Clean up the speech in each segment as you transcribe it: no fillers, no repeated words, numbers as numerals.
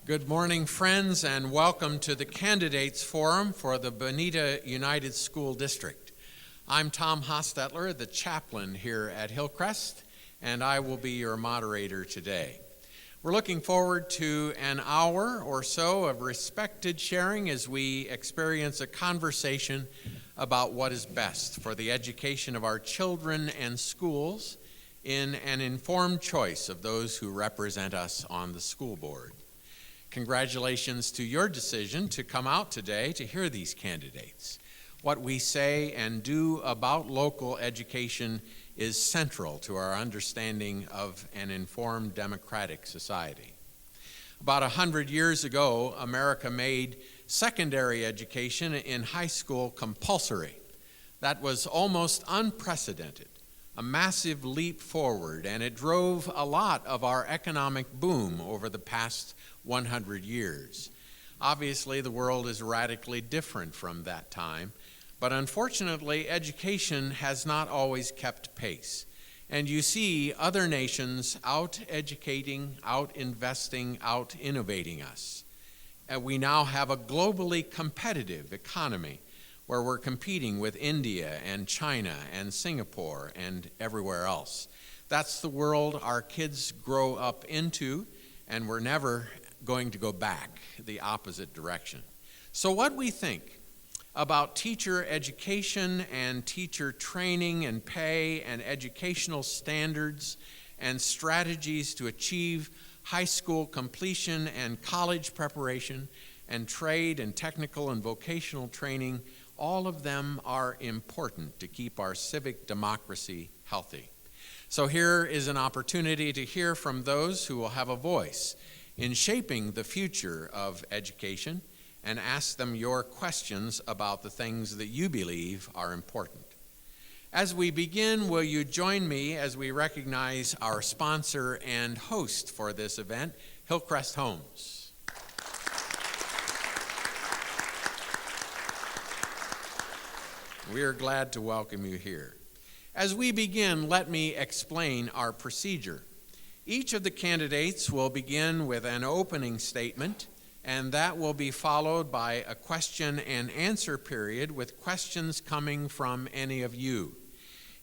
Good morning, friends, and welcome to the Candidates Forum for the Bonita United School District. I'm Tom Hostetler, the chaplain here at Hillcrest, and I will be your moderator today. We're looking forward to an hour or so of respected sharing as we experience a conversation about what is best for the education of our children and schools in an informed choice of those who represent us on the school board. Congratulations to your decision to come out today to hear these candidates. What we say and do about local education is central to our understanding of an informed democratic society. About 100 years ago, America made secondary education in high school compulsory. That was almost unprecedented, a massive leap forward, and it drove a lot of our economic boom over the past 100 years. Obviously, the world is radically different from that time, but unfortunately, education has not always kept pace. And you see other nations out-educating, out-investing, out-innovating us. And we now have a globally competitive economy where we're competing with India and China and Singapore and everywhere else. That's the world our kids grow up into, and we're never going to go back the opposite direction. So what we think about teacher education and teacher training and pay and educational standards and strategies to achieve high school completion and college preparation and trade and technical and vocational training, all of them are important to keep our civic democracy healthy. So here is an opportunity to hear from those who will have a voice in shaping the future of education and ask them your questions about the things that you believe are important. As we begin, will you join me as we recognize our sponsor and host for this event, Hillcrest Homes. We are glad to welcome you here. As we begin, let me explain our procedure. Each of the candidates will begin with an opening statement, and that will be followed by a question and answer period with questions coming from any of you.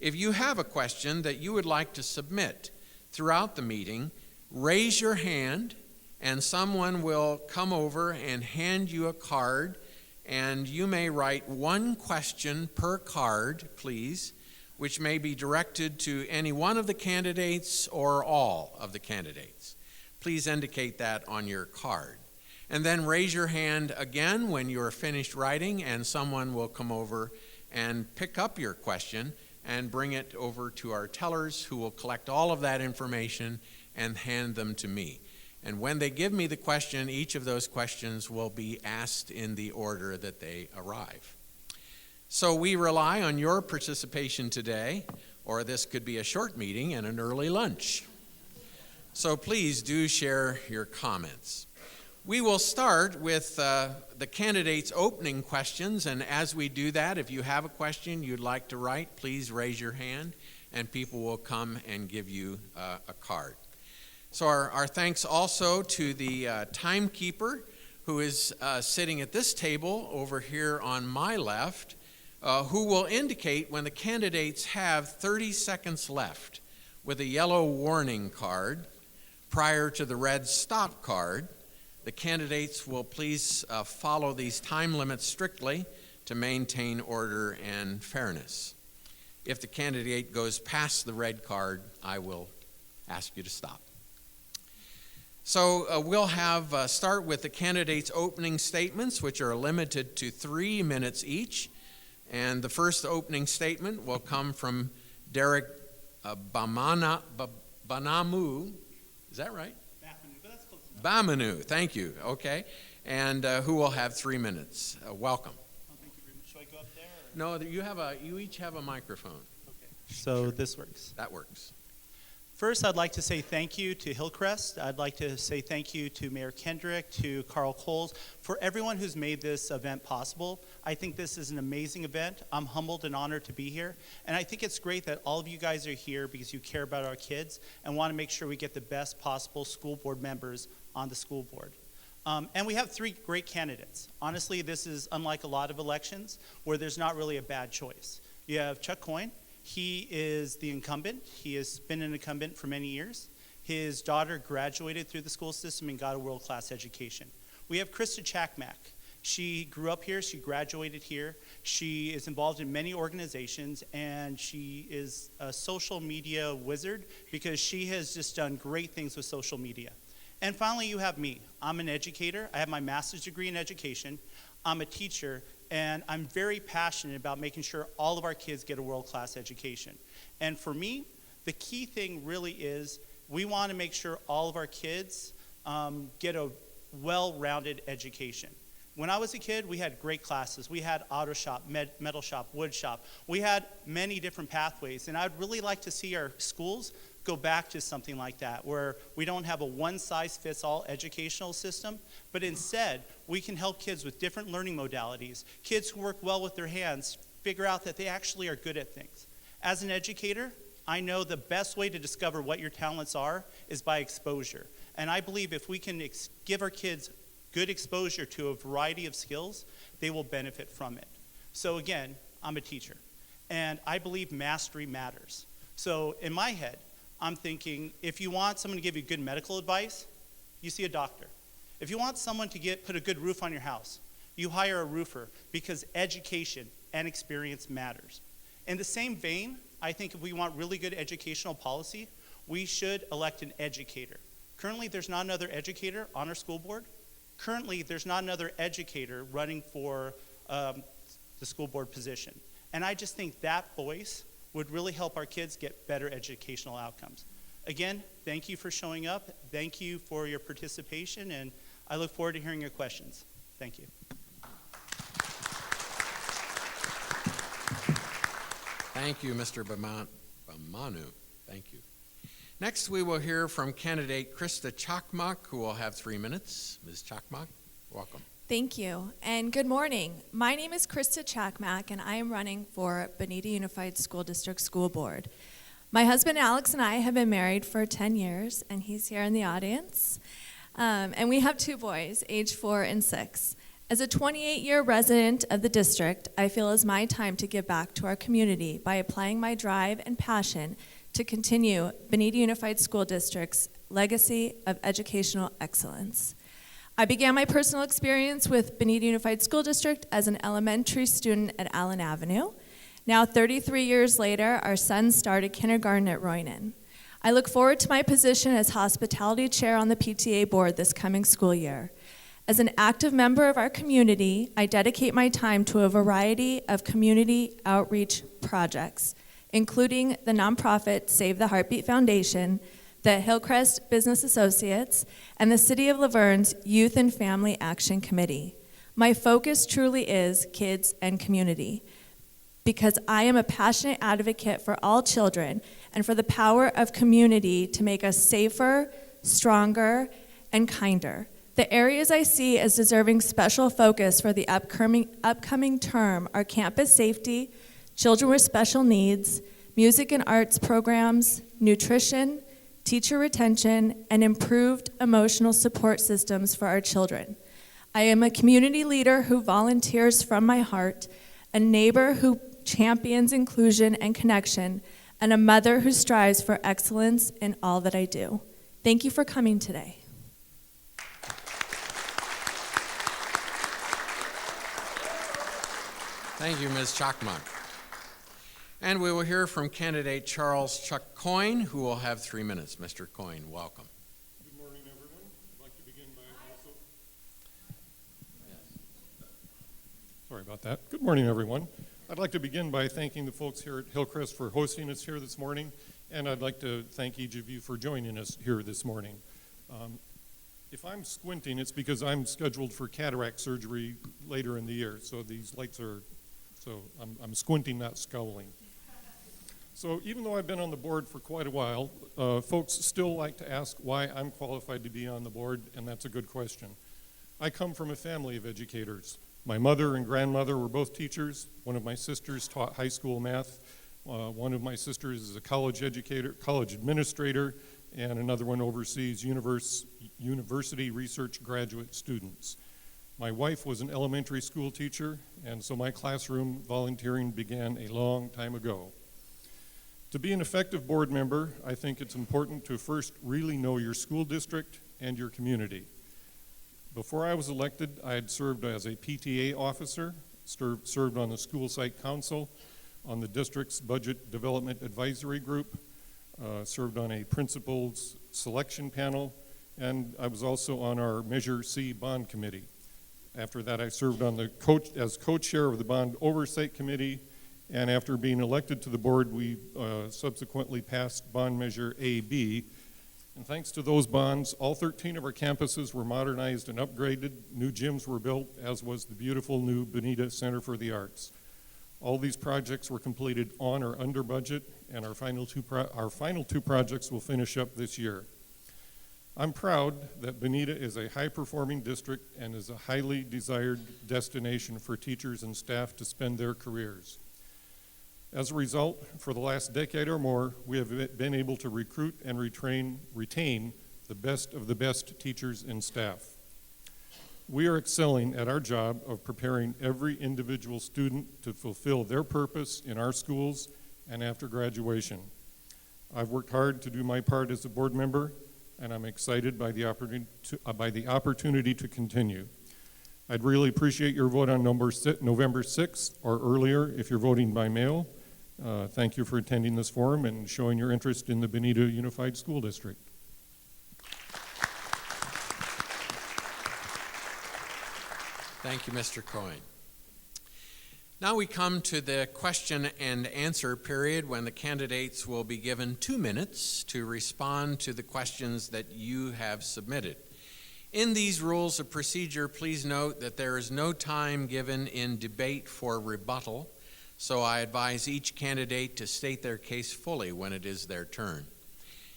If you have a question that you would like to submit throughout the meeting, raise your hand and someone will come over and hand you a card, and you may write one question per card, please, which may be directed to any one of the candidates or all of the candidates. Please indicate that on your card. And then raise your hand again when you are finished writing, and someone will come over and pick up your question and bring it over to our tellers, who will collect all of that information and hand them to me. And when they give me the question, each of those questions will be asked in the order that they arrive. So we rely on your participation today, or this could be a short meeting and an early lunch. So please do share your comments. We will start with the candidates' opening questions, and as we do that, if you have a question you'd like to write, please raise your hand, and people will come and give you a card. So our thanks also to the timekeeper, who is sitting at this table over here on my left, who will indicate when the candidates have 30 seconds left with a yellow warning card prior to the red stop card. The candidates will please follow these time limits strictly to maintain order and fairness. If the candidate goes past the red card, I will ask you to stop. So we'll start with the candidates' opening statements, which are limited to 3 minutes each. And the first opening statement will come from Derek Banamu. Is that right? Bamanu, thank you. Okay. And who will have 3 minutes. Welcome. Oh, thank you very much. Should I go up there? No, you each have a microphone. Okay. So this works. That works. First, I'd like to say thank you to Hillcrest. I'd like to say thank you to Mayor Kendrick, to Carl Coles, for everyone who's made this event possible. I think this is an amazing event. I'm humbled and honored to be here. And I think it's great that all of you guys are here because you care about our kids and want to make sure we get the best possible school board members on the school board. And we have three great candidates. Honestly, this is unlike a lot of elections where there's not really a bad choice. You have Chuck Coyne. He is the incumbent. He has been an incumbent for many years. His daughter graduated through the school system and got a world-class education. We have Krista Chakmak. She grew up here, she graduated here, she is involved in many organizations, and she is a social media wizard because she has just done great things with social media. And finally, you have me. I'm an educator. I have my master's degree in education. I'm a teacher, and I'm very passionate about making sure all of our kids get a world-class education. And for me, the key thing really is we want to make sure all of our kids get a well-rounded education. When I was a kid, we had great classes. We had auto shop, metal shop, wood shop. We had many different pathways, and I'd really like to see our schools go back to something like that, where we don't have a one-size-fits-all educational system, but instead, we can help kids with different learning modalities. Kids who work well with their hands figure out that they actually are good at things. As an educator, I know the best way to discover what your talents are is by exposure. And I believe if we can give our kids good exposure to a variety of skills, they will benefit from it. So again, I'm a teacher, and I believe mastery matters. So in my head, I'm thinking, if you want someone to give you good medical advice, you see a doctor. If you want someone to put a good roof on your house, you hire a roofer, because education and experience matters. In the same vein, I think if we want really good educational policy, we should elect an educator. Currently, there's not another educator on our school board. Currently, there's not another educator running for the school board position. And I just think that voice would really help our kids get better educational outcomes. Again, thank you for showing up. Thank you for your participation, and I look forward to hearing your questions. Thank you. Thank you, Mr. Bamanu. Thank you. Next, we will hear from candidate Krista Chakmak, who will have 3 minutes. Ms. Chakmak, welcome. Thank you, and good morning. My name is Krista Chakmak, and I am running for Bonita Unified School District School Board. My husband Alex and I have been married for 10 years, and he's here in the audience. And we have 2 boys, age 4 and 6. As a 28-year resident of the district, I feel it's my time to give back to our community by applying my drive and passion to continue Bonita Unified School District's legacy of educational excellence. I began my personal experience with Bonita Unified School District as an elementary student at Allen Avenue. Now, 33 years later, our son started kindergarten at Roynan. I look forward to my position as hospitality chair on the PTA board this coming school year. As an active member of our community, I dedicate my time to a variety of community outreach projects, including the nonprofit Save the Heartbeat Foundation, the Hillcrest Business Associates, and the City of Laverne's Youth and Family Action Committee. My focus truly is kids and community, because I am a passionate advocate for all children and for the power of community to make us safer, stronger, and kinder. The areas I see as deserving special focus for the upcoming term are campus safety, children with special needs, music and arts programs, nutrition, teacher retention, and improved emotional support systems for our children. I am a community leader who volunteers from my heart, a neighbor who champions inclusion and connection, and a mother who strives for excellence in all that I do. Thank you for coming today. Thank you, Ms. Chakmak. And we will hear from candidate Charles Chuck Coyne, who will have 3 minutes. Mr. Coyne, welcome. Good morning, everyone. I'd like to begin by also... Sorry about that. Good morning, everyone. I'd like to begin by thanking the folks here at Hillcrest for hosting us here this morning, and I'd like to thank each of you for joining us here this morning. If I'm squinting, it's because I'm scheduled for cataract surgery later in the year, so these lights are... So I'm squinting, not scowling. So even though I've been on the board for quite a while, folks still like to ask why I'm qualified to be on the board, and that's a good question. I come from a family of educators. My mother and grandmother were both teachers. One of my sisters taught high school math. One of my sisters is a college educator, college administrator, and another one oversees university research graduate students. My wife was an elementary school teacher, and so my classroom volunteering began a long time ago. To be an effective board member, I think it's important to first really know your school district and your community. Before I was elected, I had served as a PTA officer, served on the school site council, on the district's budget development advisory group, served on a principals selection panel, and I was also on our Measure C bond committee. After that, I served on the as co-chair of the bond oversight committee, and after being elected to the board, we subsequently passed bond measure AB. And thanks to those bonds, all 13 of our campuses were modernized and upgraded. New gyms were built, as was the beautiful new Bonita Center for the Arts. All these projects were completed on or under budget, and our final two projects will finish up this year. I'm proud that Bonita is a high-performing district and is a highly desired destination for teachers and staff to spend their careers. As a result, for the last decade or more, we have been able to recruit and retain the best of the best teachers and staff. We are excelling at our job of preparing every individual student to fulfill their purpose in our schools and after graduation. I've worked hard to do my part as a board member, and I'm excited by the opportunity to continue. I'd really appreciate your vote on November 6th or earlier if you're voting by mail. Thank you for attending this forum and showing your interest in the Bonita Unified School District. Thank you, Mr. Coyne. Now we come to the question and answer period when the candidates will be given 2 minutes to respond to the questions that you have submitted. In these rules of procedure, please note that there is no time given in debate for rebuttal, so I advise each candidate to state their case fully when it is their turn.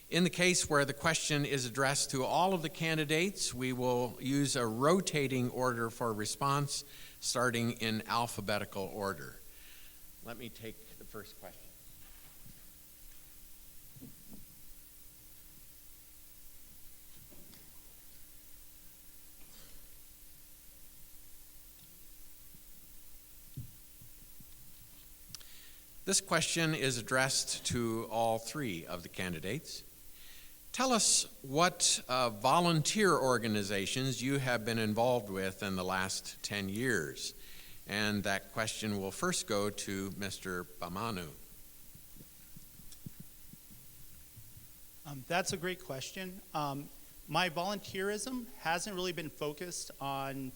In the case where the question is addressed to all of the candidates, we will use a rotating order for response, starting in alphabetical order. Let me take the first question. This question is addressed to all three of the candidates. Tell us what volunteer organizations you have been involved with in the last 10 years. And that question will first go to Mr. Bamanu. That's a great question. My volunteerism hasn't really been focused on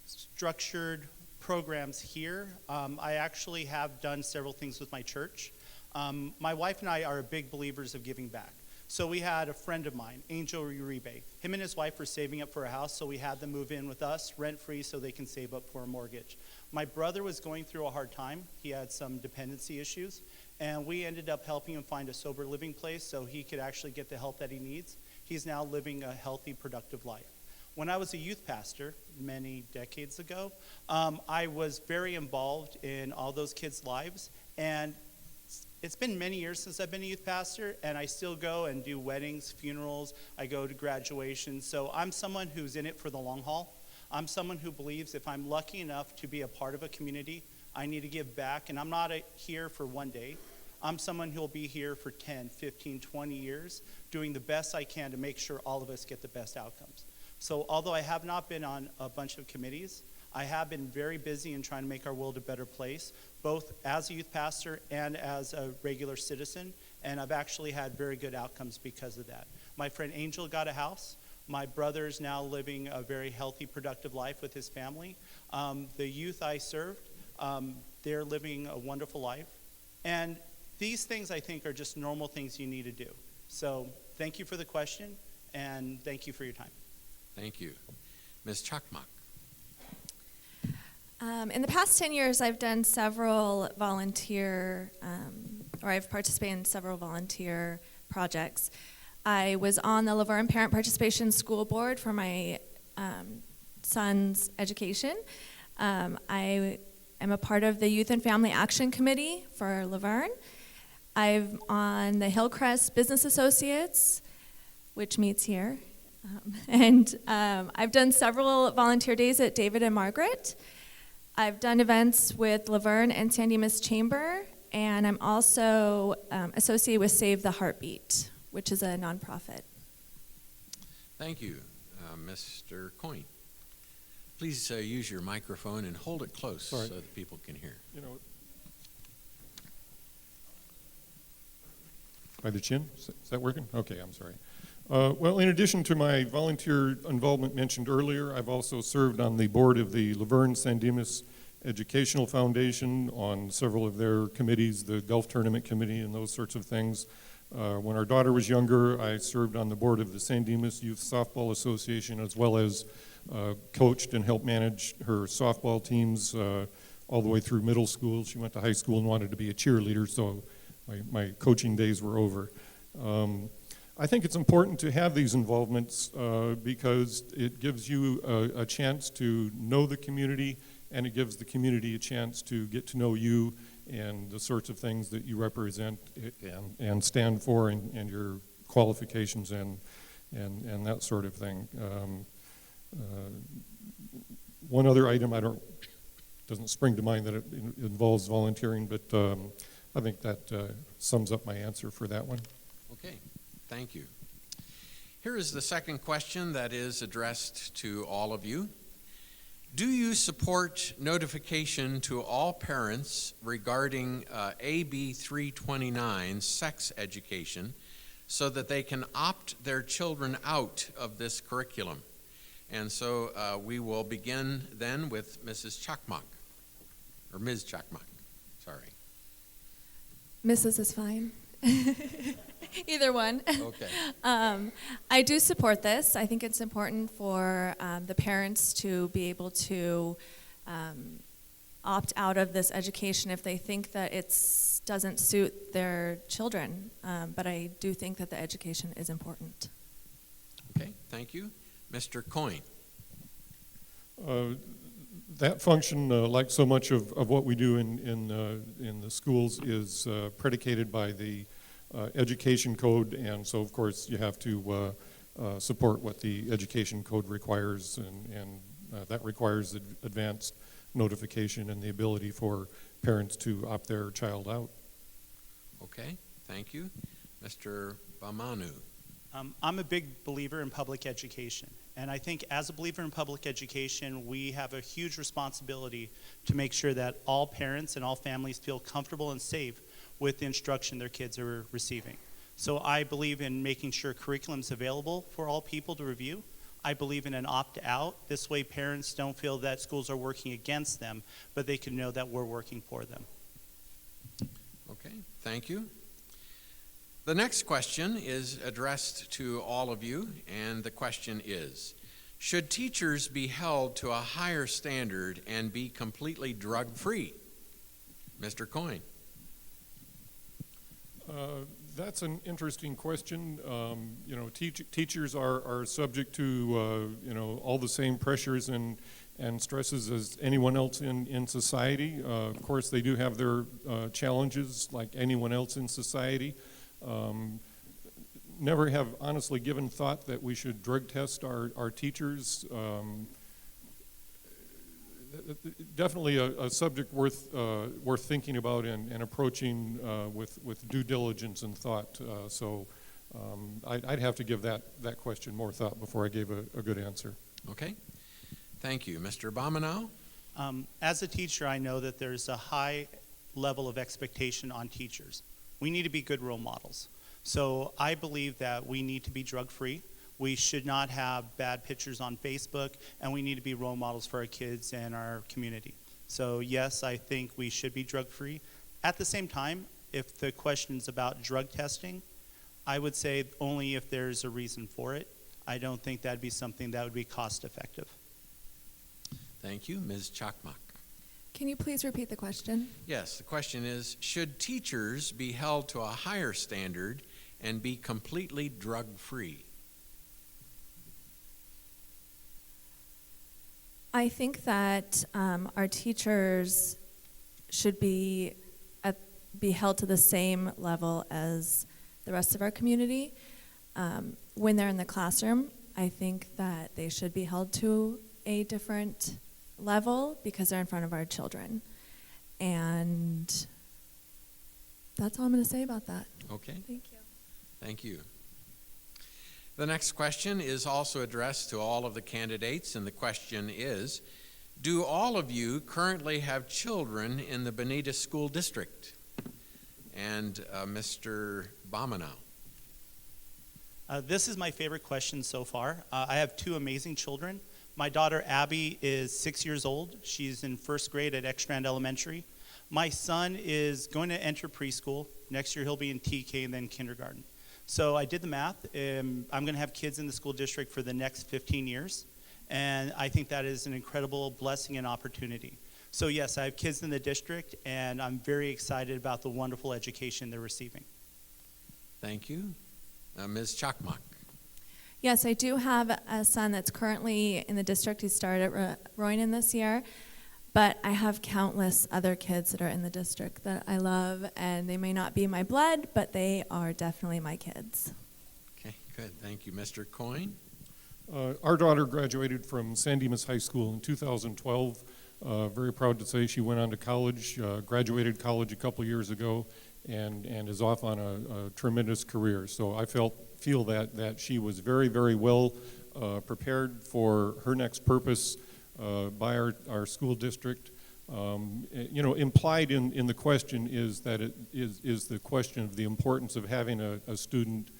structured programs here. I actually have done several things with my church. My wife and I are big believers of giving back. So we had a friend of mine, Angel Uribe. Him and his wife were saving up for a house, so we had them move in with us, rent-free, so they can save up for a mortgage. My brother was going through a hard time. He had some dependency issues, and we ended up helping him find a sober living place so he could actually get the help that he needs. He's now living a healthy, productive life. When I was a youth pastor many decades ago, I was very involved in all those kids' lives, and it's been many years since I've been a youth pastor, and I still go and do weddings, funerals, I go to graduations. So I'm someone who's in it for the long haul. I'm someone who believes if I'm lucky enough to be a part of a community, I need to give back, and I'm not here for one day. I'm someone who'll be here for 10, 15, 20 years, doing the best I can to make sure all of us get the best outcomes. So although I have not been on a bunch of committees, I have been very busy in trying to make our world a better place, both as a youth pastor and as a regular citizen, and I've actually had very good outcomes because of that. My friend Angel got a house. My brother is now living a very healthy, productive life with his family. The youth I served, they're living a wonderful life. And these things, I think, are just normal things you need to do. So thank you for the question, and thank you for your time. Thank you. Ms. Chakmak. In the past 10 years, I've done several I've participated in several volunteer projects. I was on the Laverne Parent Participation School Board for my son's education. I am a part of the Youth and Family Action Committee for Laverne. I'm on the Hillcrest Business Associates. which meets here. I've done several volunteer days at David and Margaret. I've done events with Laverne and San Dimas Chamber, and I'm also associated with Save the Heartbeat, which is a nonprofit. Thank you, Mr. Coyne. Please use your microphone and hold it close so that people can hear. You know, by the chin? Is that working? Okay, I'm sorry. Well, in addition to my volunteer involvement mentioned earlier, I've also served on the board of the Laverne San Dimas Educational Foundation on several of their committees, the golf tournament committee and those sorts of things. When our daughter was younger, I served on the board of the San Dimas Youth Softball Association, as well as coached and helped manage her softball teams all the way through middle school. She went to high school and wanted to be a cheerleader, so my coaching days were over. I think it's important to have these involvements because it gives you a chance to know the community, and it gives the community a chance to get to know you and the sorts of things that you represent and stand for, and your qualifications and that sort of thing. One other item doesn't spring to mind that it involves volunteering, but I think that sums up my answer for that one. Okay, thank you. Here is the second question that is addressed to all of you. Do you support notification to all parents regarding AB 329 sex education so that they can opt their children out of this curriculum? And so we will begin then with Mrs. Chakmak, or Ms. Chakmak, sorry. Mrs. is fine. Either one. Okay. I do support this. I think it's important for the parents to be able to opt out of this education if they think that it doesn't suit their children. But I do think that the education is important. Okay, thank you. Mr. Coyne. That function, like so much of what we do in the schools, is predicated by the education code, and so of course you have to support what the education code requires, and that requires advanced notification and the ability for parents to opt their child out. Okay, thank you. Mr. Bamanu. I'm a big believer in public education, and I think as a believer in public education, we have a huge responsibility to make sure that all parents and all families feel comfortable and safe with the instruction their kids are receiving. So I believe in making sure curriculum's available for all people to review. I believe in an opt-out. This way parents don't feel that schools are working against them, but they can know that we're working for them. Okay, thank you. The next question is addressed to all of you, and the question is, should teachers be held to a higher standard and be completely drug-free? Mr. Coyne. That's an interesting question. You know, teachers are subject to all the same pressures and stresses as anyone else in society. Of course, they do have their challenges like anyone else in society. Never have honestly given thought that we should drug test our teachers. Definitely a subject worth thinking about and approaching with due diligence and thought. So I'd have to give that question more thought before I gave a good answer. Okay, thank you. Mr. Bomanow? As a teacher, I know that there's a high level of expectation on teachers. We need to be good role models. So I believe that we need to be drug-free. We should not have bad pictures on Facebook, and we need to be role models for our kids and our community. So yes, I think we should be drug-free. At the same time, if the question's about drug testing, I would say only if there's a reason for it. I don't think that'd be something that would be cost-effective. Thank you. Ms. Chakmak. Can you please repeat the question? Yes, the question is, should teachers be held to a higher standard and be completely drug-free? I think that our teachers should be held to the same level as the rest of our community. when they're in the classroom, I think that they should be held to a different level because they're in front of our children. And that's all I'm going to say about that. Okay, Thank you. thank you. The next question is also addressed to all of the candidates, and the question is, do all of you currently have children in the Bonita School District? And Mr. Bominow. This is my favorite question so far. I have two amazing children. My daughter Abby is 6 years old. She's in first grade at Ekstrand Elementary. My son is going to enter preschool. Next year he'll be in TK and then kindergarten. So I did the math. I'm going to have kids in the school district for the next 15 years. And I think that is an incredible blessing and opportunity. So yes, I have kids in the district, and I'm very excited about the wonderful education they're receiving. Thank you. Ms. Chakmak. Yes, I do have a son that's currently in the district. He started at Roynan this year. But I have countless other kids that are in the district that I love, and they may not be my blood, but they are definitely my kids. Okay, good. Thank you. Mr. Coyne. Our daughter graduated from San Dimas High School in 2012. Very proud to say she went on to college, graduated college a couple years ago, and is off on a tremendous career. So I feel that she was very, very well prepared for her next purpose by our school district. Implied in the question is that it is the question of the importance of having a student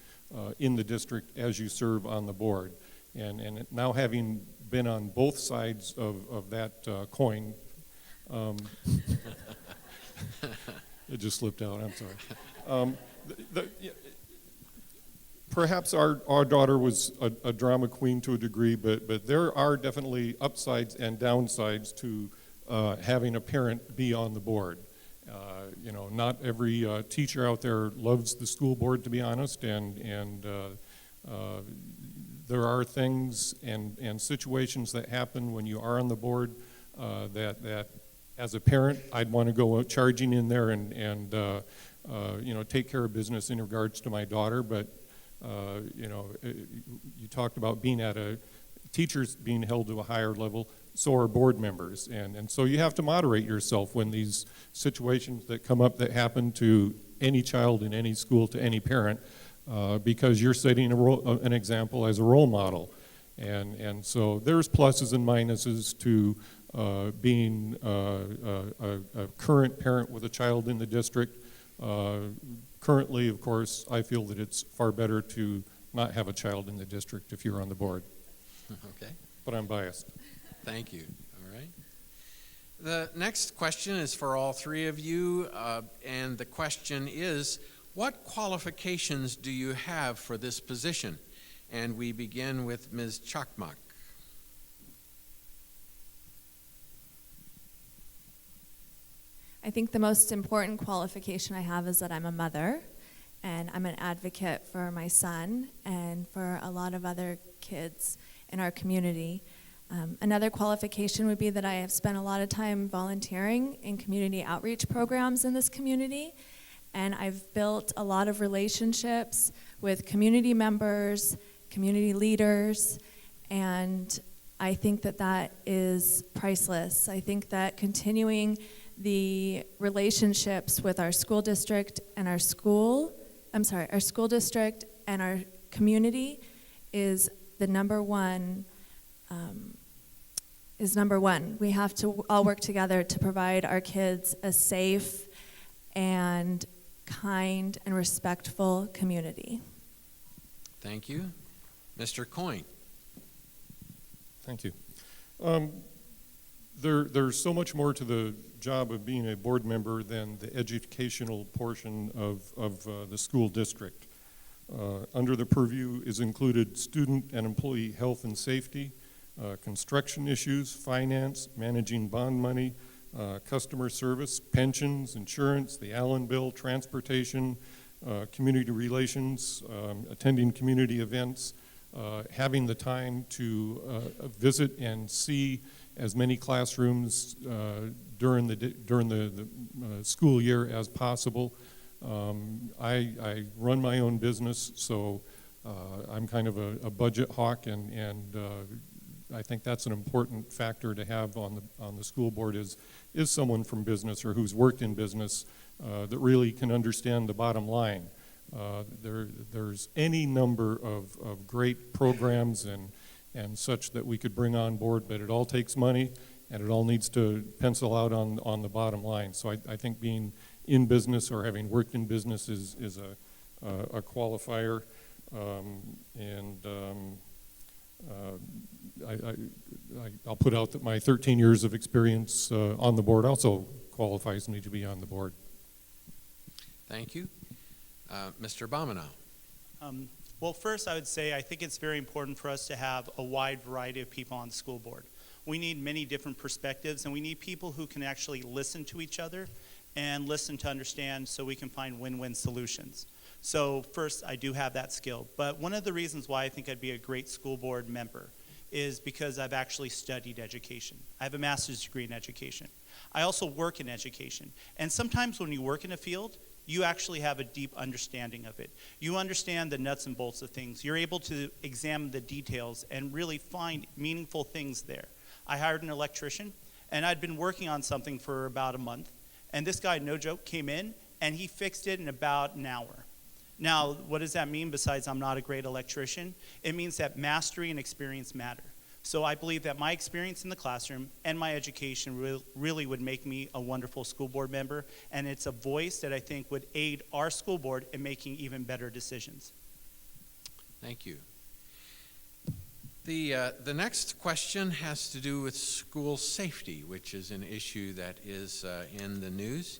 in the district as you serve on the board. And now having been on both sides of that coin, it just slipped out, I'm sorry. Perhaps our daughter was a drama queen to a degree, but there are definitely upsides and downsides to having a parent be on the board. Not every teacher out there loves the school board, to be honest, and there are things and situations that happen when you are on the board that as a parent, I'd want to go charging in there and take care of business in regards to my daughter. But you talked about being teachers being held to a higher level, so are board members. And so you have to moderate yourself when these situations that come up that happen to any child in any school, to any parent, because you're setting an example as a role model. And so there's pluses and minuses to being a current parent with a child in the district. Currently, of course, I feel that it's far better to not have a child in the district if you're on the board. Okay. But I'm biased. Thank you. All right. The next question is for all three of you, and the question is, what qualifications do you have for this position? And we begin with Ms. Chakmak. I think the most important qualification I have is that I'm a mother, and I'm an advocate for my son and for a lot of other kids in our community. Another qualification would be that I have spent a lot of time volunteering in community outreach programs in this community, and I've built a lot of relationships with community members, community leaders, and I think that that is priceless. I think that continuing the relationships with our school district and our school district and our community is the number one. We have to all work together to provide our kids a safe and kind and respectful community. Thank you. Mr. Coyne. Thank you. There's so much more to the job of being a board member than the educational portion of the school district. Under the purview is included student and employee health and safety, construction issues, finance, managing bond money, customer service, pensions, insurance, the Allen bill, transportation, community relations, attending community events, having the time to visit and see as many classrooms during the school year as possible. I run my own business, so I'm kind of a budget hawk, and I think that's an important factor to have on the school board is someone from business or who's worked in business that really can understand the bottom line. There's any number of great programs and such that we could bring on board, but it all takes money, and it all needs to pencil out on the bottom line. So I think being in business or having worked in business is a qualifier. I'll put out that my 13 years of experience on the board also qualifies me to be on the board. Thank you. Mr. Bonita. Well, first I would say I think it's very important for us to have a wide variety of people on the school board. We need many different perspectives, and we need people who can actually listen to each other and listen to understand so we can find win-win solutions. So first, I do have that skill. But one of the reasons why I think I'd be a great school board member is because I've actually studied education. I have a master's degree in education. I also work in education. And sometimes when you work in a field, you actually have a deep understanding of it. You understand the nuts and bolts of things. You're able to examine the details and really find meaningful things there. I hired an electrician, and I'd been working on something for about a month. And this guy, no joke, came in, and he fixed it in about an hour. Now, what does that mean besides I'm not a great electrician? It means that mastery and experience matter. So I believe that my experience in the classroom and my education really would make me a wonderful school board member, and it's a voice that I think would aid our school board in making even better decisions. Thank you. The next question has to do with school safety, which is an issue that is in the news.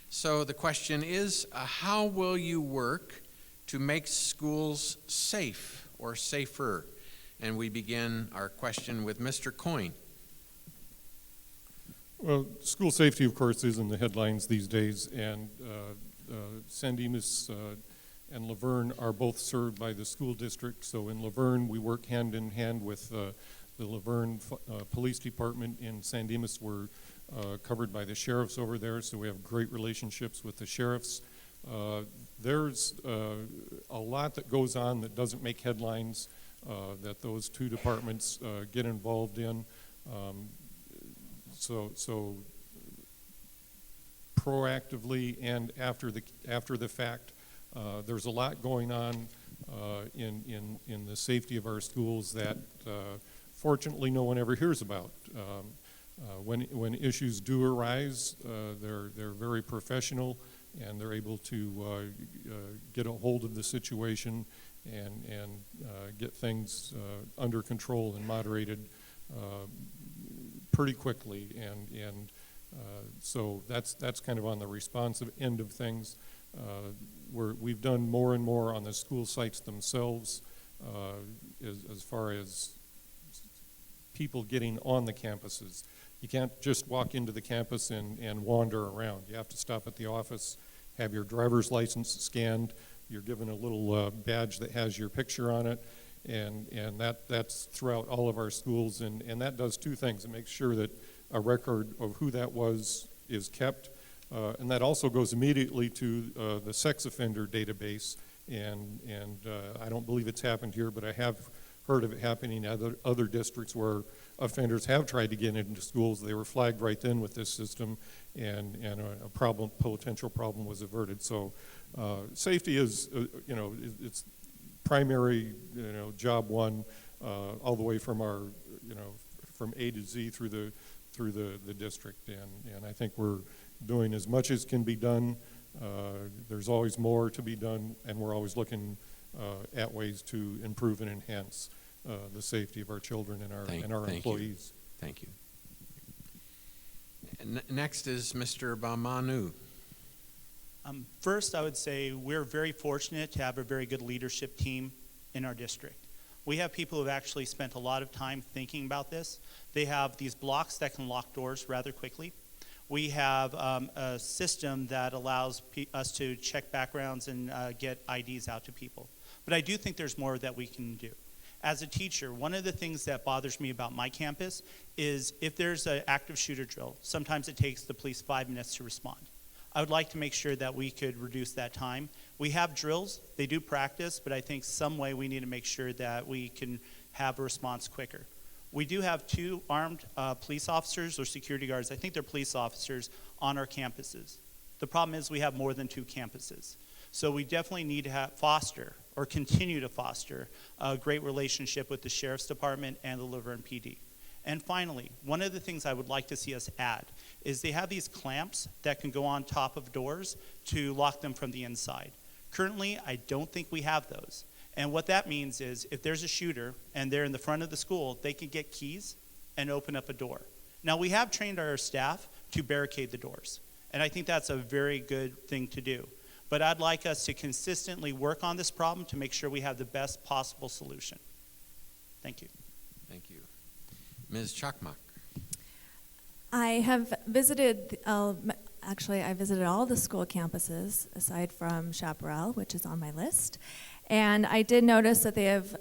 So the question is, how will you work to make schools safe or safer? And we begin our question with Mr. Coyne. Well, school safety, of course, is in the headlines these days, and San Dimas and Laverne are both served by the school district. So in Laverne, we work hand in hand with the Laverne Police Department. In San Dimas, we're covered by the sheriffs over there, so we have great relationships with the sheriffs. There's a lot that goes on that doesn't make headlines that those two departments get involved in. So proactively and after the fact, there's a lot going on in the safety of our schools that fortunately no one ever hears about. When issues do arise, they're very professional, and they're able to get a hold of the situation and get things under control and moderated pretty quickly. And so that's kind of on the responsive end of things. We've done more and more on the school sites themselves as far as people getting on the campuses. You can't just walk into the campus and wander around. You have to stop at the office, have your driver's license scanned. You're given a little badge that has your picture on it, and that's throughout all of our schools. And that does two things. It makes sure that a record of who that was is kept, and that also goes immediately to the sex offender database. And I don't believe it's happened here, but I have heard of it happening in other districts where offenders have tried to get into schools. They were flagged right then with this system, and a potential problem was averted. So safety is, it's primary, job one, all the way from our, from A to Z through the district. And I think we're doing as much as can be done. There's always more to be done, and we're always looking at ways to improve and enhance the safety of our children and our employees. Thank you. Next is Mr. Bamanu. First, I would say we're very fortunate to have a very good leadership team in our district. We have people who have actually spent a lot of time thinking about this. They have these blocks that can lock doors rather quickly. We have a system that allows us to check backgrounds and get IDs out to people. But I do think there's more that we can do. As a teacher, one of the things that bothers me about my campus is if there's an active shooter drill, sometimes it takes the police 5 minutes to respond. I would like to make sure that we could reduce that time. We have drills, they do practice, but I think some way we need to make sure that we can have a response quicker. We do have 2 armed police officers or security guards, I think they're police officers, on our campuses. The problem is we have more than 2 campuses. So we definitely need to foster or continue to foster a great relationship with the Sheriff's Department and the Laverne PD. And finally, one of the things I would like to see us add is they have these clamps that can go on top of doors to lock them from the inside. Currently, I don't think we have those. And what that means is if there's a shooter and they're in the front of the school, they can get keys and open up a door. Now, we have trained our staff to barricade the doors, and I think that's a very good thing to do. But I'd like us to consistently work on this problem to make sure we have the best possible solution. Thank you. Thank you. Ms. Chakmak. I have visited, I visited all the school campuses aside from Chaparral, which is on my list. And I did notice that they have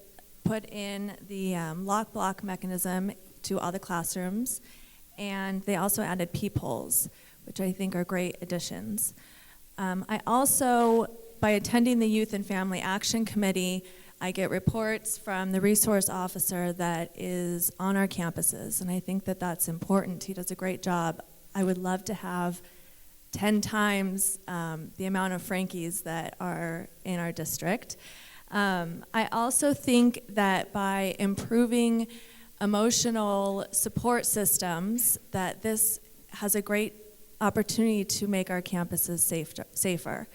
put in the lock block mechanism to all the classrooms. And they also added peepholes, which I think are great additions. I also, by attending the Youth and Family Action Committee, I get reports from the resource officer that is on our campuses, and I think that that's important. He does a great job. I would love to have 10 times the amount of Frankies that are in our district. I also think that by improving emotional support systems, that this has a great opportunity to make our campuses safer.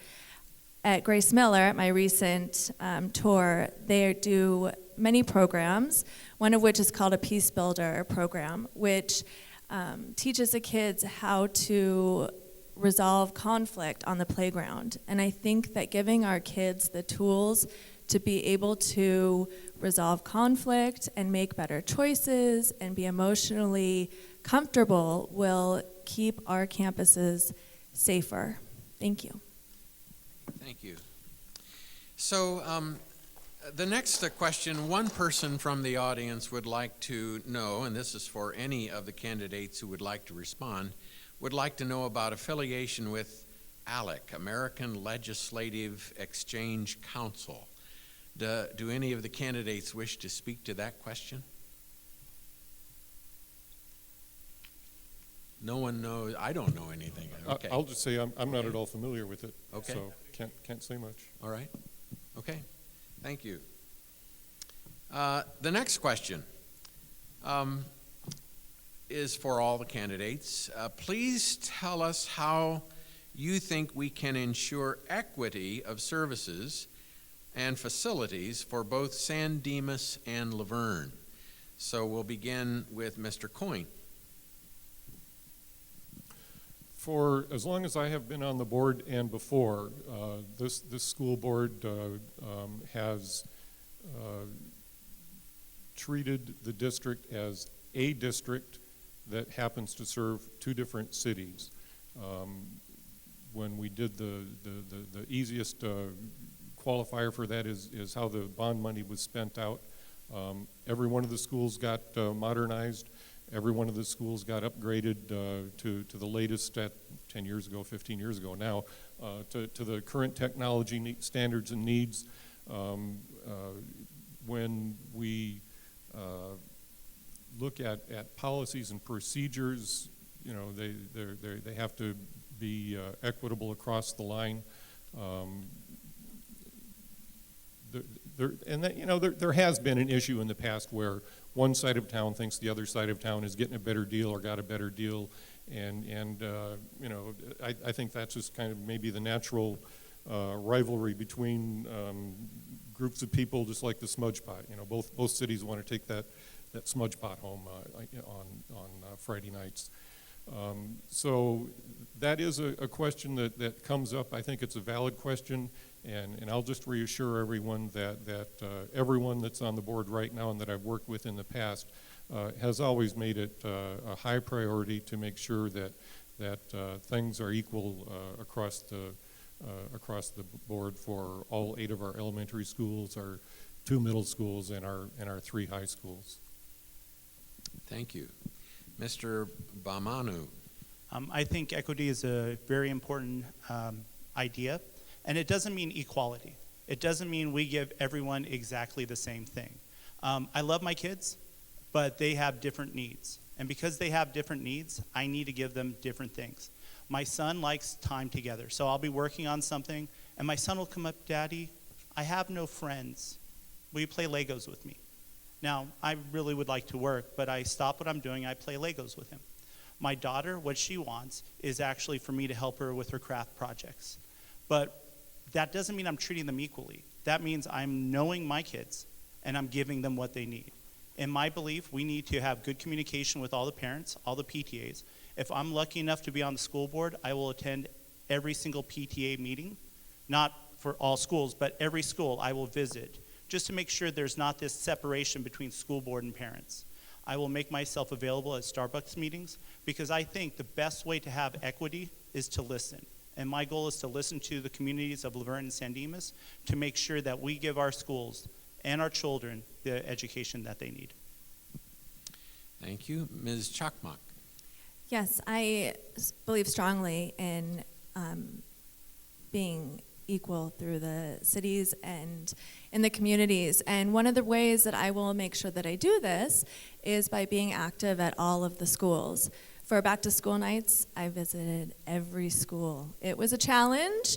At Grace Miller, at my recent tour, they do many programs, one of which is called a Peace Builder program, which teaches the kids how to resolve conflict on the playground. And I think that giving our kids the tools to be able to resolve conflict and make better choices and be emotionally comfortable will keep our campuses safer. Thank you. Thank you. So the next question, one person from the audience would like to know, and this is for any of the candidates who would like to respond, would like to know about affiliation with ALEC, American Legislative Exchange Council. Do any of the candidates wish to speak to that question? No one knows. I don't know anything. Okay. I'll just say I'm not at all familiar with it. Okay. So can't say much. All right. Okay. Thank you. The next question is for all the candidates. Please tell us how you think we can ensure equity of services and facilities for both San Dimas and Laverne. So we'll begin with Mr. Coyne. For as long as I have been on the board and before, this school board has treated the district as a district that happens to serve 2 different cities. When we did the easiest qualifier for that is how the bond money was spent out. Every one of the schools got modernized. Every one of the schools got upgraded to the latest at 10 years ago, 15 years ago now, to the current technology standards and needs. When we look at policies and procedures, you know, they have to be equitable across the line. There has been an issue in the past where one side of town thinks the other side of town is getting a better deal or got a better deal, and I think that's just kind of maybe the natural rivalry between groups of people, just like the smudge pot. You know, both cities want to take that smudge pot home on Friday nights. So that is a question that comes up. I think it's a valid question, and I'll just reassure everyone that everyone that's on the board right now and that I've worked with in the past has always made it a high priority to make sure that things are equal across the board for all 8 of our elementary schools, our 2 middle schools, and our 3 high schools. Thank you. Mr. Bamanu. I think equity is a very important idea. And it doesn't mean equality. It doesn't mean we give everyone exactly the same thing. I love my kids, but they have different needs. And because they have different needs, I need to give them different things. My son likes time together, so I'll be working on something, and my son will come up, Daddy, I have no friends. Will you play Legos with me? Now, I really would like to work, but I stop what I'm doing, I play Legos with him. My daughter, what she wants is actually for me to help her with her craft projects. But that doesn't mean I'm treating them equally. That means I'm knowing my kids, and I'm giving them what they need. In my belief, we need to have good communication with all the parents, all the PTAs. If I'm lucky enough to be on the school board, I will attend every single PTA meeting, not for all schools, but every school I will visit, just to make sure there's not this separation between school board and parents. I will make myself available at Starbucks meetings because I think the best way to have equity is to listen. And my goal is to listen to the communities of Laverne and San Dimas to make sure that we give our schools and our children the education that they need. Thank you. Ms. Chakmak. Yes, I believe strongly in being equal through the cities and in the communities. And one of the ways that I will make sure that I do this is by being active at all of the schools. For back to school nights, I visited every school. It was a challenge,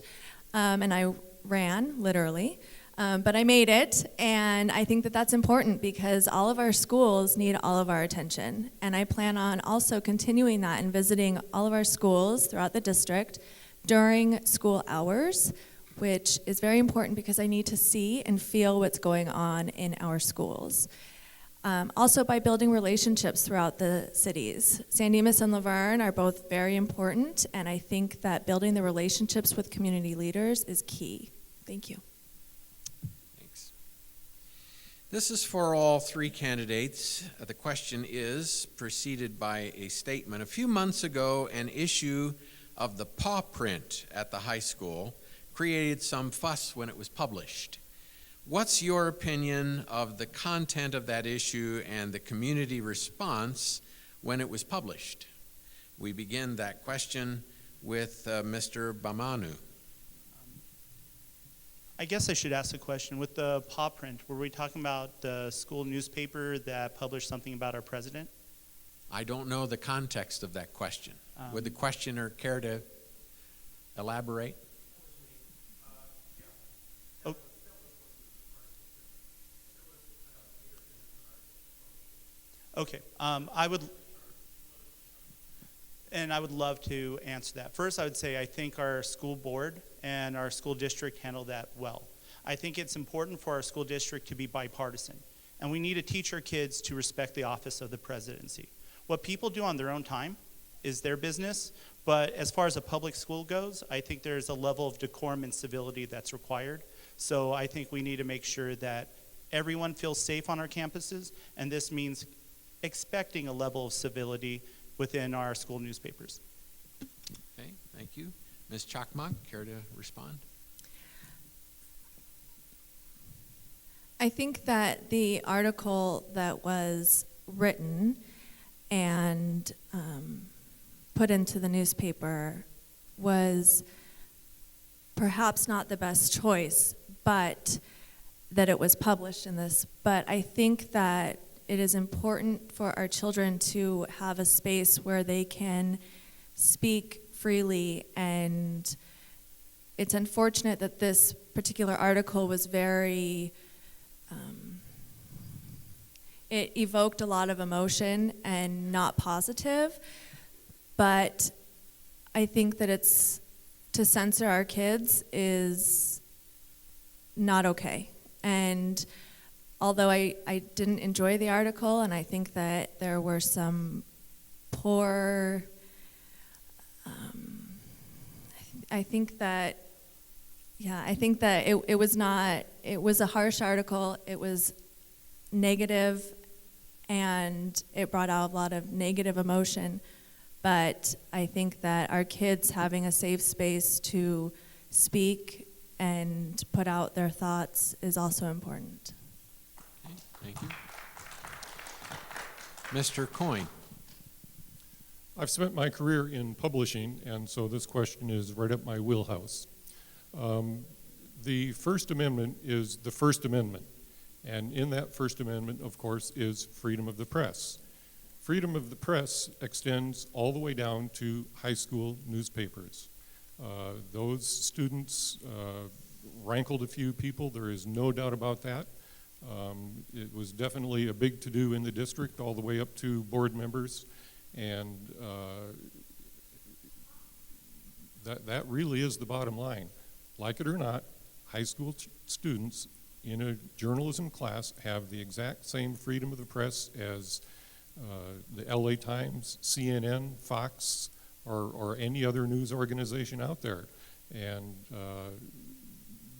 and I ran, literally, but I made it, and I think that that's important because all of our schools need all of our attention. And I plan on also continuing that and visiting all of our schools throughout the district during school hours, which is very important because I need to see and feel what's going on in our schools. Also by building relationships throughout the cities. San Dimas and Laverne are both very important, and I think that building the relationships with community leaders is key. Thank you. Thanks. This is for all three candidates. The question is preceded by a statement. A few months ago, an issue of the paw print at the high school created some fuss when it was published. What's your opinion of the content of that issue and the community response when it was published? We begin that question with Mr. Bamanu. I guess I should ask a question. With the paw print, were we talking about the school newspaper that published something about our president? I don't know the context of that question. Would the questioner care to elaborate? Okay, I would love to answer that. First, I would say I think our school board and our school district handled that well. I think it's important for our school district to be bipartisan, and we need to teach our kids to respect the office of the presidency. What people do on their own time is their business, but as far as a public school goes, I think there's a level of decorum and civility that's required. So I think we need to make sure that everyone feels safe on our campuses, and this means expecting a level of civility within our school newspapers. Okay, thank you. Ms. Chakmak, care to respond? I think that the article that was written and put into the newspaper was perhaps not the best choice, but that it was published in this. But I think that it is important for our children to have a space where they can speak freely, and it's unfortunate that this particular article was very, it evoked a lot of emotion and not positive, but I think that it's, to censor our kids is not okay. And although I didn't enjoy the article, and I think that there were some poor, I think that it was not, it was a harsh article, it was negative, and it brought out a lot of negative emotion. But I think that our kids having a safe space to speak and put out their thoughts is also important. Okay, thank you. Mr. Coyne. I've spent my career in publishing, and so this question is right up my wheelhouse. The First Amendment is the First Amendment, and in that First Amendment, of course, is freedom of the press. Freedom of the press extends all the way down to high school newspapers. Those students rankled a few people, there is no doubt about that. It was definitely a big to-do in the district, all the way up to board members, and that really is the bottom line. Like it or not, high school students in a journalism class have the exact same freedom of the press as the LA Times, CNN, Fox, or any other news organization out there. And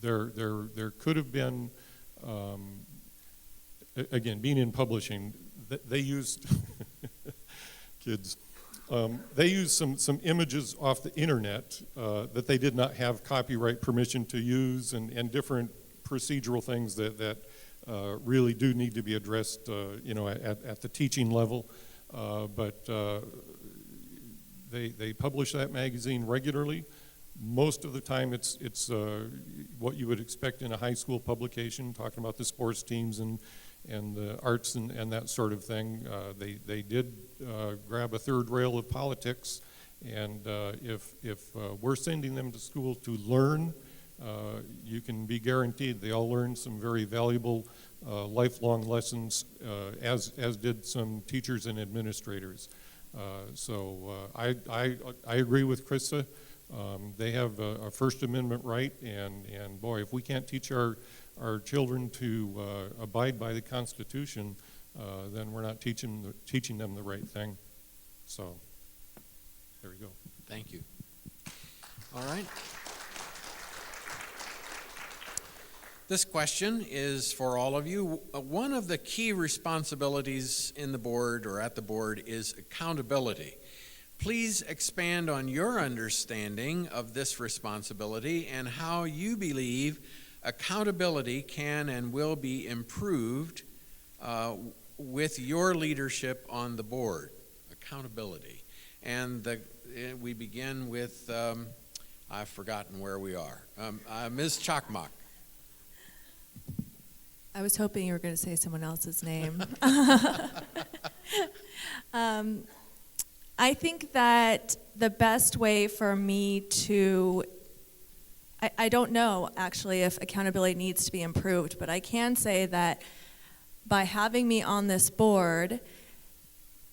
there could have been, again, being in publishing, they used, kids, they used some images off the internet that they did not have copyright permission to use, and different procedural things that really do need to be addressed, at the teaching level. But they publish that magazine regularly. Most of the time, it's what you would expect in a high school publication, talking about the sports teams and the arts and that sort of thing. They did grab a third rail of politics, and if we're sending them to school to learn, you can be guaranteed they all learned some very valuable lifelong lessons, as did some teachers and administrators. So I agree with Krista. They have a First Amendment right, and boy, if we can't teach our children to abide by the Constitution, then we're not teaching them the right thing. So there you go. Thank you. All right. This question is for all of you. One of the key responsibilities in the board or at the board is accountability. Please expand on your understanding of this responsibility and how you believe accountability can and will be improved with your leadership on the board. Accountability. And we begin with, I've forgotten where we are. Ms. Chakmak. I was hoping you were going to say someone else's name. I think that the best way for me to, I don't know actually if accountability needs to be improved, but I can say that by having me on this board,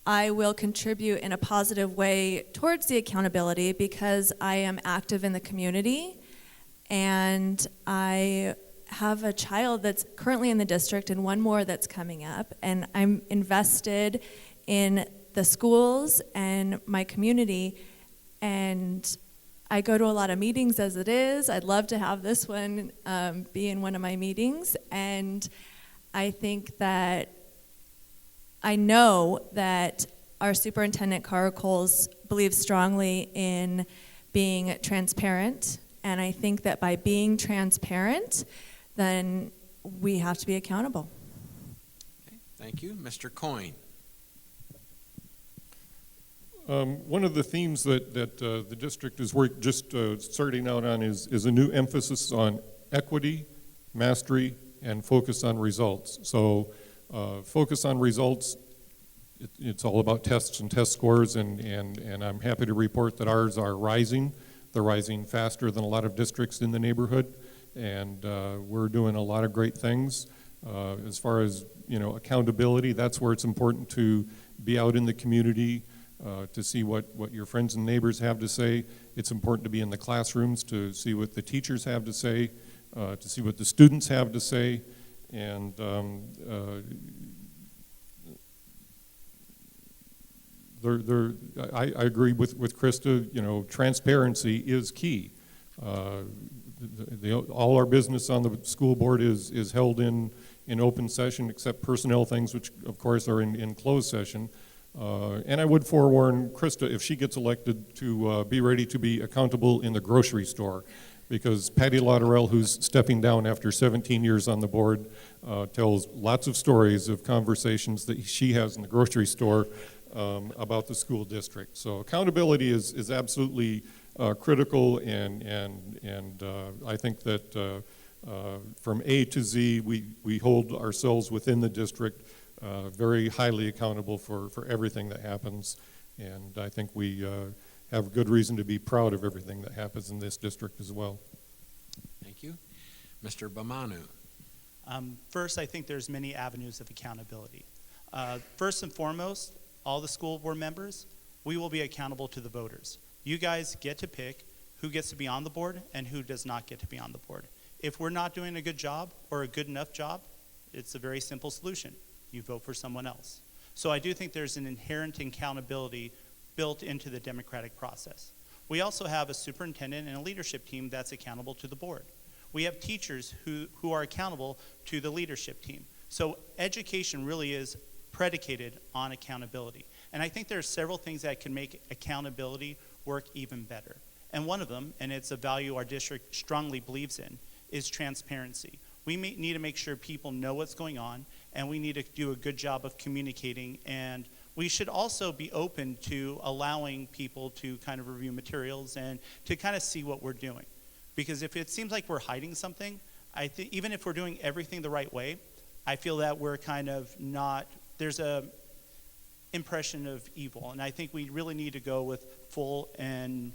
I will contribute in a positive way towards the accountability because I am active in the community, and I have a child that's currently in the district and one more that's coming up, and I'm invested in the schools and my community, and I go to a lot of meetings as it is. I'd love to have this one be in one of my meetings, and I think that I know that our superintendent, Carl Coles, believes strongly in being transparent, and I think that by being transparent, then we have to be accountable. Okay, thank you. Mr. Coyne. One of the themes that the district is starting out on is a new emphasis on equity, mastery, and focus on results. So focus on results, it's all about tests and test scores, and I'm happy to report that ours are rising. They're rising faster than a lot of districts in the neighborhood, and we're doing a lot of great things. As far as accountability, that's where it's important to be out in the community, to see what your friends and neighbors have to say. It's important to be in the classrooms to see what the teachers have to say, to see what the students have to say, and I agree with Krista. Transparency is key. All our business on the school board is held in open session, except personnel things, which of course are in closed session. And I would forewarn Krista, if she gets elected, to be ready to be accountable in the grocery store, because Patty Lauderell, who's stepping down after 17 years on the board, tells lots of stories of conversations that she has in the grocery store about the school district. So accountability is absolutely critical, and I think that from A to Z, we hold ourselves within the district very highly accountable for everything that happens, and I think we have good reason to be proud of everything that happens in this district as well. Thank you. Mr. Bamanu. First, I think there's many avenues of accountability. First and foremost, all the school board members, we will be accountable to the voters. You guys get to pick who gets to be on the board and who does not get to be on the board. If we're not doing a good job or a good enough job, it's a very simple solution. You vote for someone else. So I do think there's an inherent accountability built into the democratic process. We also have a superintendent and a leadership team that's accountable to the board. We have teachers who are accountable to the leadership team. So education really is predicated on accountability. And I think there are several things that can make accountability work even better. And one of them, and it's a value our district strongly believes in, is transparency. We need to make sure people know what's going on, and we need to do a good job of communicating, and we should also be open to allowing people to kind of review materials and to kind of see what we're doing. Because if it seems like we're hiding something, even if we're doing everything the right way, I feel that we're kind of not, there's a impression of evil, and I think we really need to go with full and